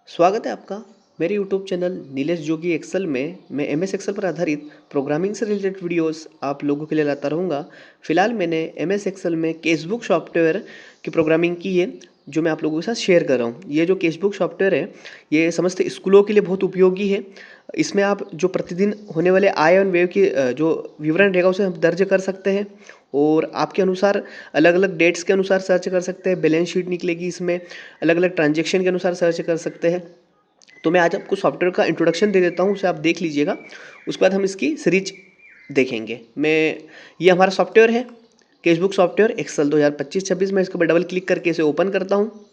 स्वागत है आपका मेरे यूट्यूब चैनल नीलेश जोगी एक्सेल में। मैं एमएस एक्सेल पर आधारित प्रोग्रामिंग से रिलेटेड वीडियोस आप लोगों के लिए लाता रहूँगा। फिलहाल मैंने एमएस एक्सेल में केसबुक सॉफ्टवेयर की प्रोग्रामिंग की है, जो मैं आप लोगों के साथ शेयर कर रहा हूँ। ये जो केसबुक सॉफ्टवेयर है, ये समस्त स्कूलों के लिए बहुत उपयोगी है। इसमें आप जो प्रतिदिन होने वाले आय और व्यय की जो विवरण रहेगा उसे हम दर्ज कर सकते हैं, और आपके अनुसार अलग अलग डेट्स के अनुसार सर्च कर सकते हैं। बैलेंस शीट निकलेगी इसमें, अलग अलग ट्रांजेक्शन के अनुसार सर्च कर सकते हैं। तो मैं आज आपको सॉफ्टवेयर का इंट्रोडक्शन दे देता हूँ, उसे आप देख लीजिएगा। उसके बाद हम इसकी सीरीज देखेंगे। ये हमारा सॉफ्टवेयर है, केसबुक सॉफ्टवेयर एक्सेल 2025-26। मैं इसके ऊपर डबल क्लिक करके इसे ओपन करता हूँ।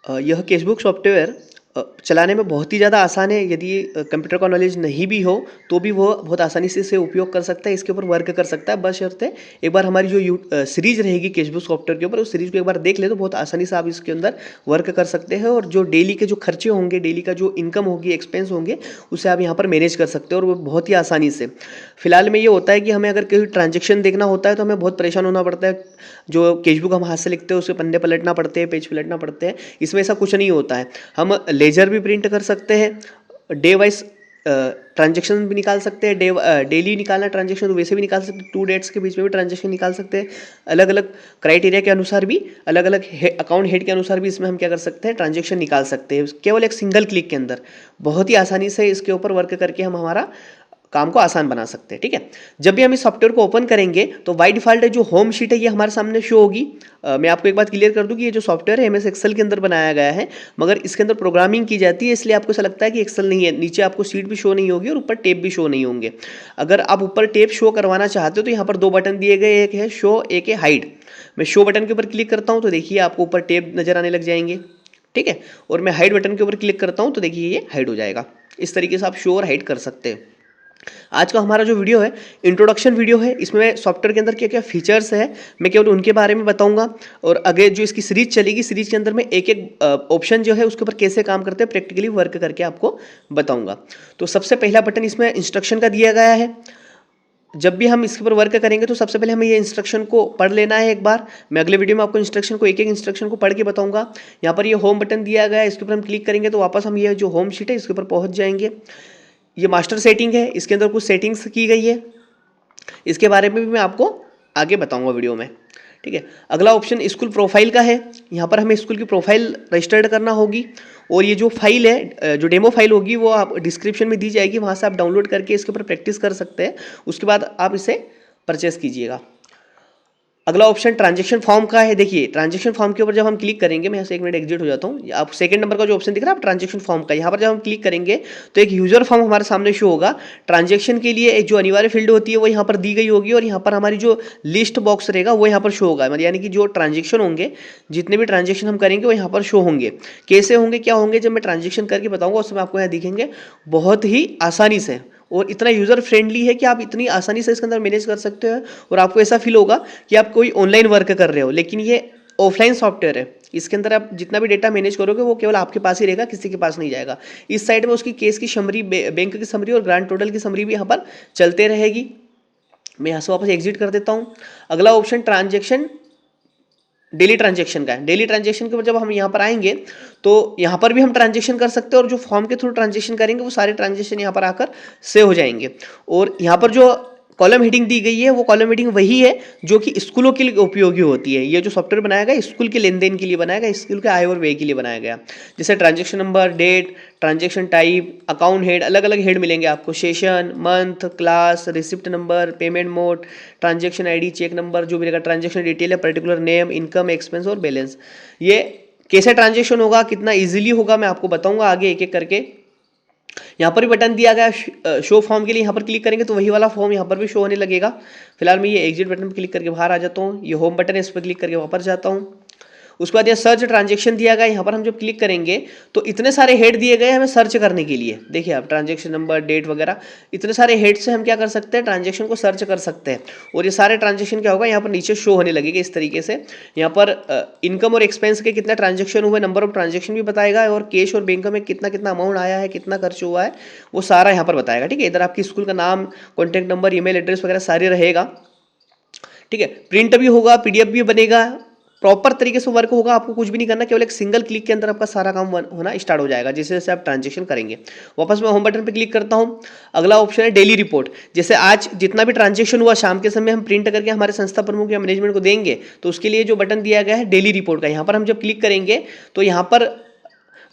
यह केसबुक सॉफ्टवेयर चलाने में बहुत ही ज़्यादा आसान है। यदि कंप्यूटर का नॉलेज नहीं भी हो तो भी वो बहुत आसानी से इसे उपयोग कर सकता है, इसके ऊपर वर्क कर सकता है। बशर्ते एक बार हमारी जो सीरीज रहेगी केसबुक सॉफ्टवेयर के ऊपर, उस सीरीज को एक बार देख ले तो बहुत आसानी से आप इसके अंदर वर्क कर सकते हैं। और जो डेली के जो खर्चे होंगे, डेली का जो इनकम होगी, एक्सपेंस होंगे, उसे आप यहाँ पर मैनेज कर सकते हो, और वो बहुत ही आसानी से। फिलहाल में ये होता है कि हमें अगर कोई ट्रांजेक्शन देखना होता है तो हमें बहुत परेशान होना पड़ता है। जो केसबुक हम हाथ से लिखते हैं उसके पन्ने पलटना पड़ते हैं, पेज पलटना पड़ते हैं। इसमें ऐसा कुछ नहीं होता है। हम लेजर भी प्रिंट कर सकते हैं, डे वाइज ट्रांजेक्शन भी निकाल सकते हैं। डेली निकालना ट्रांजेक्शन तो वैसे भी निकाल सकते हैं, 2 डेट्स के बीच में भी ट्रांजेक्शन निकाल सकते हैं। अलग अलग क्राइटेरिया के अनुसार भी, अलग अलग अकाउंट हेड के अनुसार भी इसमें हम क्या कर सकते हैं, ट्रांजेक्शन निकाल सकते हैं, केवल एक सिंगल क्लिक के अंदर। बहुत ही आसानी से इसके ऊपर वर्क करके हम हमारा काम को आसान बना सकते हैं। ठीक है, जब भी हम इस सॉफ्टवेयर को ओपन करेंगे तो बाय डिफॉल्ट जो होम शीट है ये हमारे सामने शो होगी। मैं आपको एक बात क्लियर कर दूं कि ये जो सॉफ्टवेयर है एमएस एक्सेल के अंदर बनाया गया है, मगर इसके अंदर प्रोग्रामिंग की जाती है, इसलिए आपको ऐसा लगता है कि एक्सेल नहीं है। नीचे आपको शीट भी शो नहीं होगी और ऊपर टेब भी शो नहीं होंगे। अगर आप ऊपर टेब शो करवाना चाहते हो तो यहाँ पर 2 बटन दिए गए, एक है शो, एक है हाइड। मैं शो बटन के ऊपर क्लिक करता हूँ तो देखिए आपको ऊपर टेब नजर आने लग जाएंगे। ठीक है, और मैं हाइड बटन के ऊपर क्लिक करता हूँ तो देखिए ये हाइड हो जाएगा। इस तरीके से आप शो और हाइड कर सकते हैं। आज का हमारा जो वीडियो है, इंट्रोडक्शन वीडियो है। इसमें सॉफ्टवेयर के अंदर क्या क्या फीचर्स है मैं केवल उनके बारे में बताऊंगा, और आगे जो इसकी सीरीज चलेगी, सीरीज के अंदर मैं एक एक ऑप्शन जो है उसके ऊपर कैसे काम करते हैं प्रैक्टिकली वर्क करके आपको बताऊंगा। तो सबसे पहला बटन इसमें इंस्ट्रक्शन का दिया गया है। जब भी हम इसके ऊपर वर्क करेंगे तो सबसे पहले हमें ये इंस्ट्रक्शन को पढ़ लेना है एक बार। मैं अगले वीडियो में आपको इंस्ट्रक्शन को, एक एक इंस्ट्रक्शन को पढ़ के बताऊंगा। यहाँ पर ये होम बटन दिया गया है, इसके ऊपर हम क्लिक करेंगे तो वापस हम ये जो होम शीट है इसके ऊपर पहुंच जाएंगे। ये मास्टर सेटिंग है, इसके अंदर कुछ सेटिंग्स की गई है, इसके बारे में भी मैं आपको आगे बताऊंगा वीडियो में। ठीक है, अगला ऑप्शन स्कूल प्रोफाइल का है। यहाँ पर हमें स्कूल की प्रोफाइल रजिस्टर्ड करना होगी, और ये जो फाइल है, जो डेमो फाइल होगी, वो आप डिस्क्रिप्शन में दी जाएगी, वहाँ से आप डाउनलोड करके इसके ऊपर प्रैक्टिस कर सकते हैं। उसके बाद आप इसे परचेस कीजिएगा। अगला ऑप्शन ट्रांजेक्शन फॉर्म का है। देखिए ट्रांजेक्शन फॉर्म के ऊपर जब हम क्लिक करेंगे, मैं यहाँ से 1 मिनट एग्जिट हो जाता हूँ। आप सेकंड नंबर का जो ऑप्शन दिख रहा है ट्रांजेक्शन फॉर्म का, यहाँ पर जब हम क्लिक करेंगे तो एक यूजर फॉर्म हमारे सामने शो होगा। ट्रांजेक्शन के लिए एक जो अनिवार्य फील्ड होती है वो यहाँ पर दी गई होगी, और यहाँ पर हमारी जो लिस्ट बॉक्स रहेगा वो यहाँ पर शो होगा। यानी कि जो ट्रांजेक्शन होंगे, जितने भी ट्रांजेक्शन हम करेंगे वो यहाँ पर शो होंगे। कैसे होंगे, क्या होंगे, जब मैं ट्रांजेक्शन करके बताऊंगा उसमें आपको यहाँ दिखेंगे बहुत ही आसानी से। और इतना यूज़र फ्रेंडली है कि आप इतनी आसानी से इसके अंदर मैनेज कर सकते हो, और आपको ऐसा फील होगा कि आप कोई ऑनलाइन वर्क कर रहे हो। लेकिन ये ऑफलाइन सॉफ्टवेयर है, इसके अंदर आप जितना भी डेटा मैनेज करोगे वो केवल आपके पास ही रहेगा, किसी के पास नहीं जाएगा। इस साइड में उसकी केस की समरी, बैंक की समरी और ग्रांड टोटल की समरी भी यहाँ पर चलते रहेगी। मैं यहाँ से वापस एग्जिट कर देता हूँ। अगला ऑप्शन ट्रांजेक्शन डेली ट्रांजेक्शन का है। डेली ट्रांजेक्शन के ऊपर जब हम यहाँ पर आएंगे तो यहाँ पर भी हम ट्रांजेक्शन कर सकते हैं, और जो फॉर्म के थ्रू ट्रांजेक्शन करेंगे वो सारे ट्रांजेक्शन यहाँ पर आकर सेव हो जाएंगे। और यहाँ पर जो कॉलम हेडिंग दी गई है वो कॉलम हेडिंग वही है जो कि स्कूलों के लिए उपयोगी होती है। ये जो सॉफ्टवेयर बनाया गया स्कूल के लेन देन के लिए बनाया गया, स्कूल के आय और व्यय के लिए बनाया गया। जैसे transaction number, date, transaction type, account head, अलग अलग हेड मिलेंगे आपको। Session, month, class, receipt number, payment mode, transaction ID, cheque number, जो भी रहेगा, ट्रांजेक्शन डिटेल है, पर्टिकुलर नेम, इनकम, एक्सपेंस और बैलेंस। ये कैसे ट्रांजेक्शन होगा, कितना इजीली होगा, मैं आपको बताऊंगा आगे एक एक करके। यहाँ पर भी बटन दिया गया शो फॉर्म के लिए, यहाँ पर क्लिक करेंगे तो वही वाला फॉर्म यहाँ पर भी शो होने लगेगा। फिलहाल मैं ये एग्जिट बटन पर क्लिक करके बाहर आ जाता हूँ। ये होम बटन है, इस पर क्लिक करके वापस जाता हूँ। उसके बाद ये सर्च ट्रांजेक्शन दिया गया, यहाँ पर हम जब क्लिक करेंगे तो इतने सारे हेड दिए गए हमें सर्च करने के लिए। देखिए आप ट्रांजेक्शन नंबर, डेट वगैरह, इतने सारे हेड से हम क्या कर सकते हैं, ट्रांजेक्शन को सर्च कर सकते हैं। और ये सारे ट्रांजेक्शन क्या होगा, यहाँ पर नीचे शो होने लगेगा इस तरीके से। यहाँ पर इनकम और एक्सपेंस के कितना ट्रांजेक्शन हुए, नंबर ऑफ ट्रांजेक्शन भी बताएगा, और कैश और बैंक में कितना कितना अमाउंट आया है, कितना खर्च हुआ है, वो सारा यहाँ पर बताएगा। ठीक है, इधर आपकी स्कूल का नाम, कॉन्टैक्ट नंबर, ईमेल एड्रेस वगैरह सारे रहेगा। ठीक है, प्रिंट भी होगा, पीडीएफ भी बनेगा, प्रॉपर तरीके से वर्क होगा। आपको कुछ भी नहीं करना, केवल एक सिंगल क्लिक के अंदर आपका सारा काम होना स्टार्ट हो जाएगा जैसे जैसे आप ट्रांजेक्शन करेंगे। वापस मैं होम बटन पे क्लिक करता हूं। अगला ऑप्शन है डेली रिपोर्ट। जैसे आज जितना भी ट्रांजेक्शन हुआ शाम के समय हम प्रिंट करके हमारे संस्था प्रमुख या मैनेजमेंट को देंगे, तो उसके लिए जो बटन दिया गया है डेली रिपोर्ट का, यहाँ पर हम जब क्लिक करेंगे तो यहाँ पर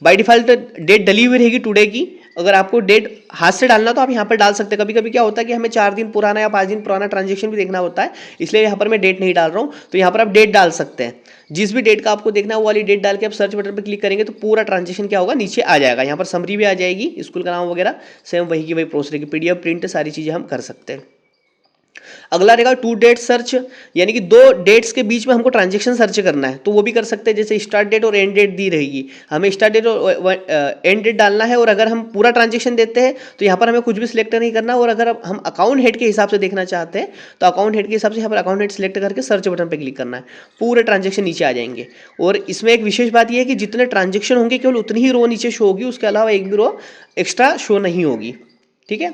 बाय डिफॉल्ट डेट डली हुई रहेगी टुडे की। अगर आपको डेट हाथ से डालना तो आप यहाँ पर डाल सकते हैं। कभी कभी क्या होता है कि हमें 4 दिन पुराना या 5 दिन पुराना ट्रांजेक्शन भी देखना होता है, इसलिए यहाँ पर मैं डेट नहीं डाल रहा हूँ। तो यहाँ पर आप डेट डाल सकते हैं, जिस भी डेट का आपको देखना है वो वाली डेट डाल के आप सर्च बटन पर क्लिक करेंगे तो पूरा ट्रांजेक्शन क्या होगा, नीचे आ जाएगा। यहाँ पर समरी भी आ जाएगी, स्कूल का नाम वगैरह सेम वही की वही प्रोसेस रहेगी, पीडीएफ प्रिंट सारी चीज़ें हम कर सकते हैं। अगला रहेगा टू डेट सर्च, यानी कि 2 डेट्स के बीच में हमको ट्रांजेक्शन सर्च करना है तो वो भी कर सकते हैं। जैसे स्टार्ट डेट और एंड डेट दी रहेगी, हमें स्टार्ट डेट और एंड डेट डालना है, और अगर हम पूरा ट्रांजेक्शन देते हैं तो यहाँ पर हमें कुछ भी सिलेक्ट नहीं करना। और अगर हम अकाउंट हेड के हिसाब से देखना चाहते हैं तो अकाउंट हेड के हिसाब से यहाँ पर अकाउंट हेड सिलेक्ट करके सर्च बटन पर क्लिक करना है, पूरे ट्रांजेक्शन नीचे आ जाएंगे। और इसमें एक विशेष बात यह है कि जितने ट्रांजेक्शन होंगे केवल उतनी ही रो नीचे शो होगी, उसके अलावा एक भी रो एक्स्ट्रा शो नहीं होगी। ठीक है,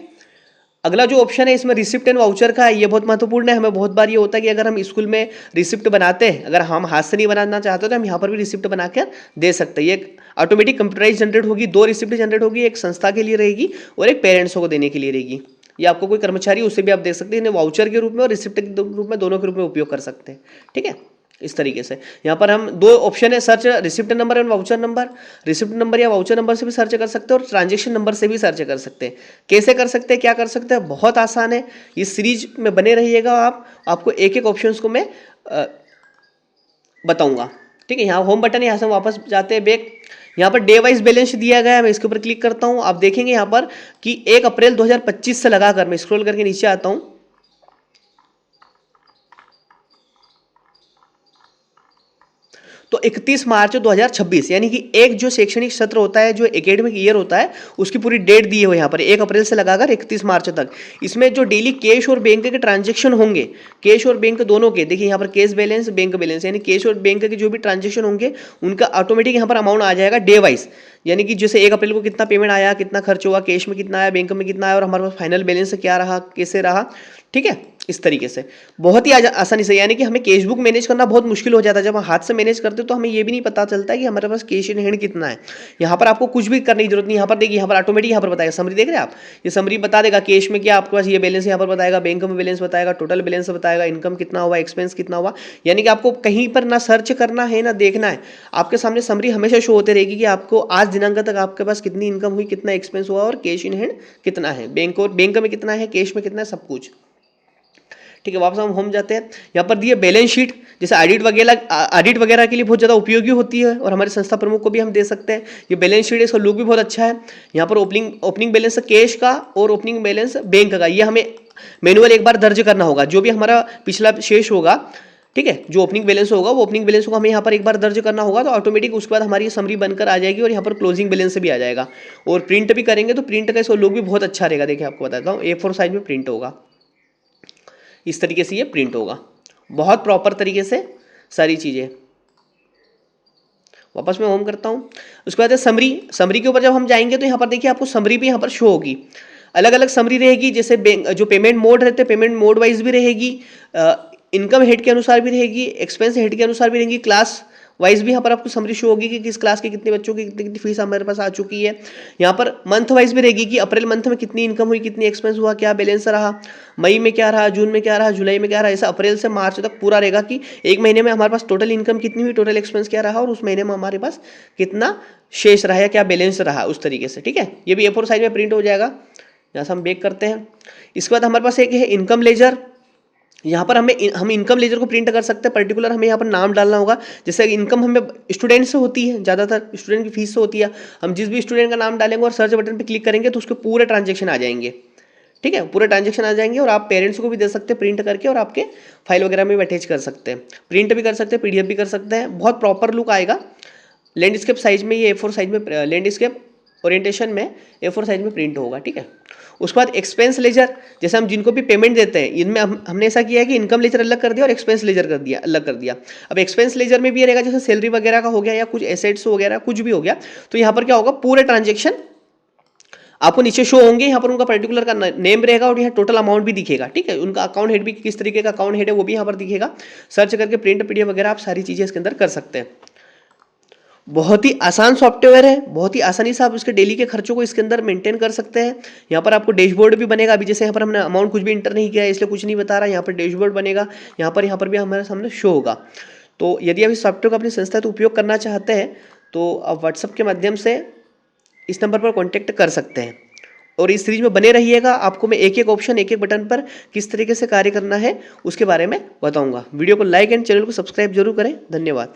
अगला जो ऑप्शन है इसमें रिसिप्ट एंड वाउचर का है, ये बहुत महत्वपूर्ण है। हमें बहुत बार ये होता है कि अगर हम स्कूल में रिसिप्ट बनाते हैं, अगर हम हाथ से नहीं बनाना चाहते तो हम यहाँ पर भी रिसिप्ट बनाकर दे सकते हैं। ये ऑटोमेटिक कंप्यूटराइज जनरेट होगी, 2 रिसिप्ट जनरेट होगी, एक संस्था के लिए रहेगी और एक पेरेंट्स को देने के लिए रहेगी। या आपको कोई कर्मचारी उससे भी आप दे सकते हैं, इन्हें वाउचर के रूप में और रिसिप्ट के रूप में, दोनों के रूप में उपयोग कर सकते हैं। ठीक है, इस तरीके से यहाँ पर हम 2 ऑप्शन है, search receipt number and voucher number. Receipt number या वाउचर नंबर से भी सर्च कर सकते हैं और ट्रांजेक्शन नंबर से भी सर्च कर सकते हैं। कैसे कर सकते हैं, क्या कर सकते हैं, बहुत आसान है। इस सीरीज में बने रहिएगा, आपको एक एक ऑप्शन को मैं बताऊंगा। ठीक है, यहाँ होम बटन है, यहाँ से वापस जाते हैं बैक। यहाँ पर डे वाइज बैलेंस दिया गया है, मैं इसके ऊपर क्लिक करता हूँ। आप देखेंगे यहाँ पर कि 1 अप्रैल 2025 से लगाकर, मैं स्क्रॉल करके नीचे आता हूँ, तो 31 मार्च 2026, यानी कि एक जो शैक्षणिक सत्र होता है, जो एकेडमिक ईयर होता है, उसकी पूरी डेट दी है यहाँ पर 1 अप्रैल से लगाकर 31 मार्च तक। इसमें जो डेली कैश और बैंक के ट्रांजेक्शन होंगे, कैश और बैंक दोनों के, देखिए यहाँ पर कैश बैलेंस, बैंक बैलेंस, यानी कैश और बैंक के जो भी ट्रांजेक्शन होंगे उनका ऑटोमेटिक यहाँ पर अमाउंट आ जाएगा डे वाइज। यानी कि जैसे 1 अप्रैल को कितना पेमेंट आया, कितना खर्च हुआ, कैश में कितना आया, बैंक में कितना आया, और हमारे पास फाइनल बैलेंस क्या रहा, कैसे रहा। ठीक है, इस तरीके से बहुत ही आसानी से, यानी कि हमें कैश बुक मैनेज करना बहुत मुश्किल हो जाता है। जब हम हाथ से मैनेज करते हैं तो हमें ये भी नहीं पता चलता है कि हमारे पास कैश इन हैंड कितना है। यहाँ पर आपको कुछ भी करने की जरूरत नहीं। यहाँ पर देखिए, यहाँ पर ऑटोमेटिक यहाँ पर बताएगा, समरी देख रहे हैं आप, ये समरी बता देगा कैश में क्या आपके पास ये बैलेंस यहाँ पर बताएगा, बैंक में बैलेंस बताएगा, टोटल बैलेंस बताएगा, इनकम कितना हुआ, एक्सपेंस कितना हुआ। यानी कि आपको कहीं पर ना सर्च करना है ना देखना है, आपके सामने समरी हमेशा शो होते रहेगी कि आपको आज दिनांक तक आपके पास कितनी इनकम हुई, कितना एक्सपेंस हुआ और कैश इन हैंड कितना है, बैंक में कितना है, कैश में कितना है, सब कुछ। ठीक है, वापस हम होम जाते हैं। यहाँ पर दिए बैलेंस शीट, जैसे ऑडिट वगैरह के लिए बहुत ज़्यादा उपयोगी होती है और हमारे संस्था प्रमुख को भी हम दे सकते हैं। ये बैलेंस शीट, इसका लुक भी बहुत अच्छा है। यहाँ पर ओपनिंग बैलेंस कैश का और ओपनिंग बैलेंस बैंक का, ये हमें मैनुअल एक बार दर्ज करना होगा। जो भी हमारा पिछला शेष होगा, ठीक है, जो ओपनिंग बैलेंस होगा वो ओपनिंग बैलेंस को हमें यहाँ पर एक बार दर्ज करना होगा, तो ऑटोमेटिक उसके बाद हमारी समरी बनकर आ जाएगी और यहाँ पर क्लोजिंग बैलेंस से भी आ जाएगा। और प्रिंट भी करेंगे तो प्रिंट का इसका लुक भी बहुत अच्छा रहेगा। देखिए आपको बताता हूँ, A4 साइज में प्रिंट होगा, इस तरीके से ये प्रिंट होगा, बहुत प्रॉपर तरीके से सारी चीज़ें। वापस मैं होम करता हूँ। उसके बाद समरी के ऊपर जब हम जाएंगे तो यहाँ पर देखिए आपको समरी भी यहाँ पर शो होगी। अलग अलग समरी रहेगी, जैसे जो पेमेंट मोड रहते हैं, पेमेंट मोड वाइज भी रहेगी, इनकम हेड के अनुसार भी रहेगी, एक्सपेंस हेड के अनुसार भी रहेगी, क्लास वाइज भी यहाँ पर आपको समरी शो होगी कि किस क्लास के कितने बच्चों की कितनी कितनी फीस हमारे पास आ चुकी है। यहाँ पर मंथ वाइज भी रहेगी कि अप्रैल मंथ में कितनी इनकम हुई, कितनी एक्सपेंस हुआ, क्या बैलेंस रहा, मई में क्या रहा, जून में क्या रहा, जुलाई में क्या रहा। ऐसा अप्रैल से मार्च तक पूरा रहेगा कि एक महीने में हमारे पास टोटल इनकम कितनी हुई, टोटल एक्सपेंस क्या रहा और उस महीने में हमारे पास कितना शेष रहा या क्या बैलेंस रहा, उस तरीके से। ठीक है, ये भी A4 साइज में प्रिंट हो जाएगा। यहाँ से हम बैक करते हैं। इसके बाद हमारे पास एक है इनकम लेजर। यहाँ पर हम इनकम लेजर को प्रिंट कर सकते हैं। पर्टिकुलर हमें यहाँ पर नाम डालना होगा। जैसे इनकम हमें स्टूडेंट से होती है, ज़्यादातर स्टूडेंट की फीस से होती है। हम जिस भी स्टूडेंट का नाम डालेंगे और सर्च बटन पे क्लिक करेंगे तो उसके पूरे ट्रांजेक्शन आ जाएंगे। ठीक है, पूरे ट्रांजेक्शन आ जाएंगे और आप पेरेंट्स को भी दे सकते हैं प्रिंट करके और आपके फाइल वगैरह में भी अटैच कर सकते हैं, प्रिंट भी कर सकते हैं, पीडीएफ भी कर सकते हैं, बहुत प्रॉपर लुक आएगा। लैंडस्केप साइज में ये A4 साइज में, लैंडस्केप ओरिएंटेशन में A4 साइज में प्रिंट होगा, ठीक है। उसके बाद एक्सपेंस लेजर, जैसे हम जिनको भी पेमेंट देते हैं इनमें हमने ऐसा किया है कि इनकम लेजर अलग कर दिया और एक्सपेंस लेजर कर दिया, अलग कर दिया। अब एक्सपेंस लेजर में भी ये रहेगा जैसे सैलरी वगैरह का हो गया या कुछ एसेट्स वगैरह कुछ भी हो गया, तो यहाँ पर क्या होगा, पूरे ट्रांजेक्शन आपको नीचे शो होंगे, यहाँ पर उनका पर्टिकुलर का नेम रहेगा और यहाँ टोटल अमाउंट भी दिखेगा, ठीक है। उनका अकाउंट हेड भी किस तरीके का अकाउंट हेड है वो भी यहाँ पर दिखेगा। सर्च करके प्रिंट पीडीएफ वगैरह आप सारी चीज़ें इसके अंदर कर सकते हैं। बहुत ही आसान सॉफ्टवेयर है, बहुत ही आसानी से आप उसके डेली के खर्चों को इसके अंदर मेंटेन कर सकते हैं। यहाँ पर आपको डैशबोर्ड भी बनेगा, अभी जैसे यहाँ पर हमने अमाउंट कुछ भी इंटर नहीं किया है इसलिए कुछ नहीं बता रहा, यहाँ पर डैशबोर्ड बनेगा, यहाँ पर भी हमारे सामने शो होगा। तो यदि आप इस सॉफ्टवेयर को अपनी संस्था तो उपयोग करना चाहते हैं तो आप व्हाट्सएप के माध्यम से इस नंबर पर कॉन्टैक्ट कर सकते हैं और इस सीरीज में बने रहिएगा। आपको मैं एक एक ऑप्शन एक एक बटन पर किस तरीके से कार्य करना है उसके बारे में बताऊंगा। वीडियो को लाइक एंड चैनल को सब्सक्राइब जरूर करें। धन्यवाद।